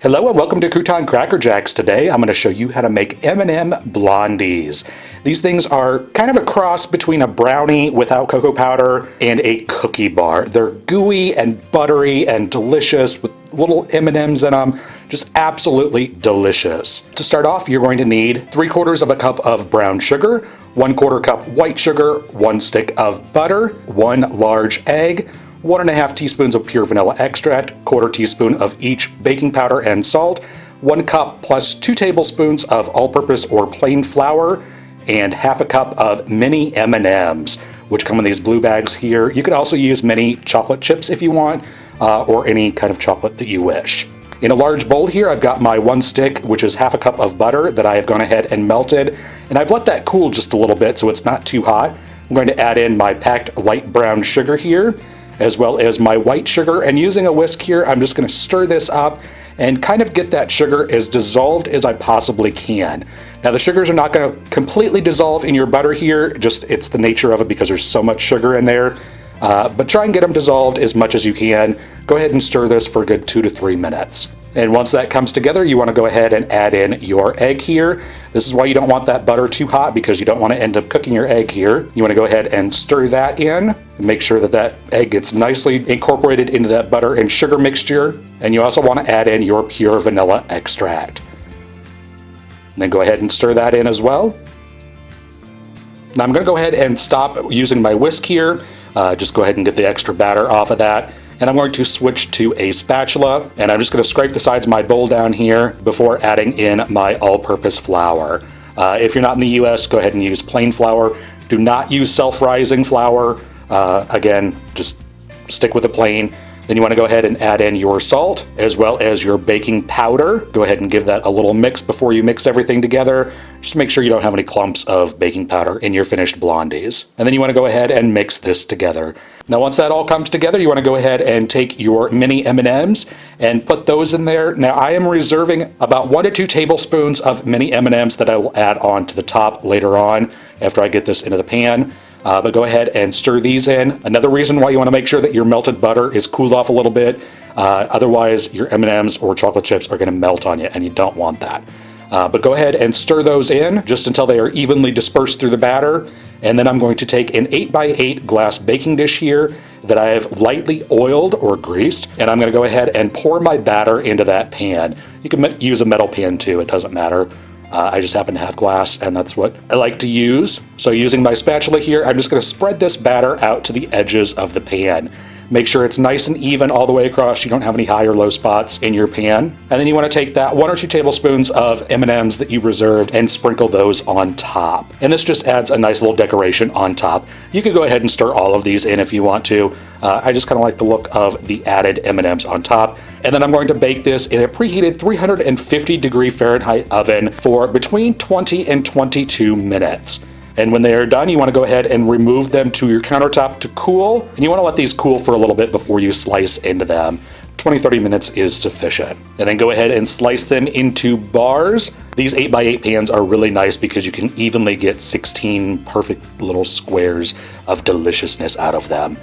Hello and welcome to Crouton Cracker Jacks. Today I'm going to show you how to make M&M Blondies. These things are kind of a cross between a brownie without cocoa powder and a cookie bar. They're gooey and buttery and delicious with little M&Ms in them. Just absolutely delicious. To start off, you're going to need 3/4 of a cup of brown sugar, 1/4 cup white sugar, 1 stick of butter, 1 large egg, 1½ teaspoons of pure vanilla extract, 1/4 teaspoon of each baking powder and salt, 1 cup plus 2 tablespoons of all-purpose or plain flour, and 1/2 cup of mini M&Ms, which come in these blue bags here. You could also use mini chocolate chips if you want, or any kind of chocolate that you wish. In a large bowl here, I've got my 1 stick, which is 1/2 cup of butter that I have gone ahead and melted, and I've let that cool just a little bit so it's not too hot. I'm going to add in my packed light brown sugar here, as well as my white sugar, and using a whisk here, I'm just going to stir this up and kind of get that sugar as dissolved as I possibly can. Now the sugars are not going to completely dissolve in your butter here, just it's the nature of it because there's so much sugar in there, but try and get them dissolved as much as you can. Go ahead and stir this for a good 2 to 3 minutes. And once that comes together, you want to go ahead and add in your egg here. This is why you don't want that butter too hot, because you don't want to end up cooking your egg here. You want to go ahead and stir that in. Make sure that that egg gets nicely incorporated into that butter and sugar mixture. And you also want to add in your pure vanilla extract. And then go ahead and stir that in as well. Now I'm going to go ahead and stop using my whisk here. Just go ahead and get the extra batter off of that. And I'm going to switch to a spatula, and I'm just going to scrape the sides of my bowl down here before adding in my all-purpose flour. If you're not in the US, go ahead and use plain flour. Do not use self-rising flour. Again, just stick with the plain. Then you want to go ahead and add in your salt as well as your baking powder. Go ahead and give that a little mix before you mix everything together. Just make sure you don't have any clumps of baking powder in your finished blondies. And then you want to go ahead and mix this together. Now once that all comes together, you want to go ahead and take your mini M&Ms and put those in there. Now I am reserving about 1 to 2 tablespoons of mini M&Ms that I will add on to the top later on after I get this into the pan. But go ahead and stir these in. Another reason why you want to make sure that your melted butter is cooled off a little bit. Otherwise, your M&Ms or chocolate chips are going to melt on you, and you don't want that. But go ahead and stir those in just until they are evenly dispersed through the batter. And then I'm going to take an 8x8 glass baking dish here that I have lightly oiled or greased. And I'm going to go ahead and pour my batter into that pan. You can use a metal pan too, it doesn't matter. I just happen to have glass, and that's what I like to use. So using my spatula here, I'm just going to spread this batter out to the edges of the pan. Make sure it's nice and even all the way across. You don't have any high or low spots in your pan. And then you want to take that 1 or 2 tablespoons of M&Ms that you reserved and sprinkle those on top. And this just adds a nice little decoration on top. You could go ahead and stir all of these in if you want to. I just kind of like the look of the added M&Ms on top. And then I'm going to bake this in a preheated 350-degree Fahrenheit oven for between 20 and 22 minutes. And when they are done, you want to go ahead and remove them to your countertop to cool. And you want to let these cool for a little bit before you slice into them. 20-30 minutes is sufficient. And then go ahead and slice them into bars. These 8x8 pans are really nice because you can evenly get 16 perfect little squares of deliciousness out of them.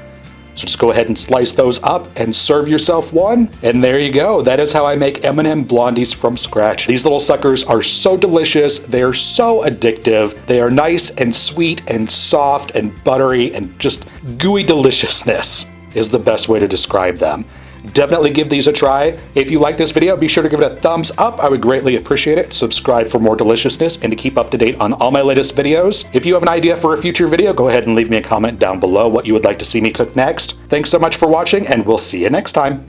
So just go ahead and slice those up and serve yourself one. And there you go. That is how I make M&M Blondies from scratch. These little suckers are so delicious. They are so addictive. They are nice and sweet and soft and buttery and just gooey deliciousness is the best way to describe them. Definitely give these a try. If you like this video, be sure to give it a thumbs up. I would greatly appreciate it. Subscribe for more deliciousness and to keep up to date on all my latest videos. If you have an idea for a future video, go ahead and leave me a comment down below what you would like to see me cook next. Thanks so much for watching, and we'll see you next time.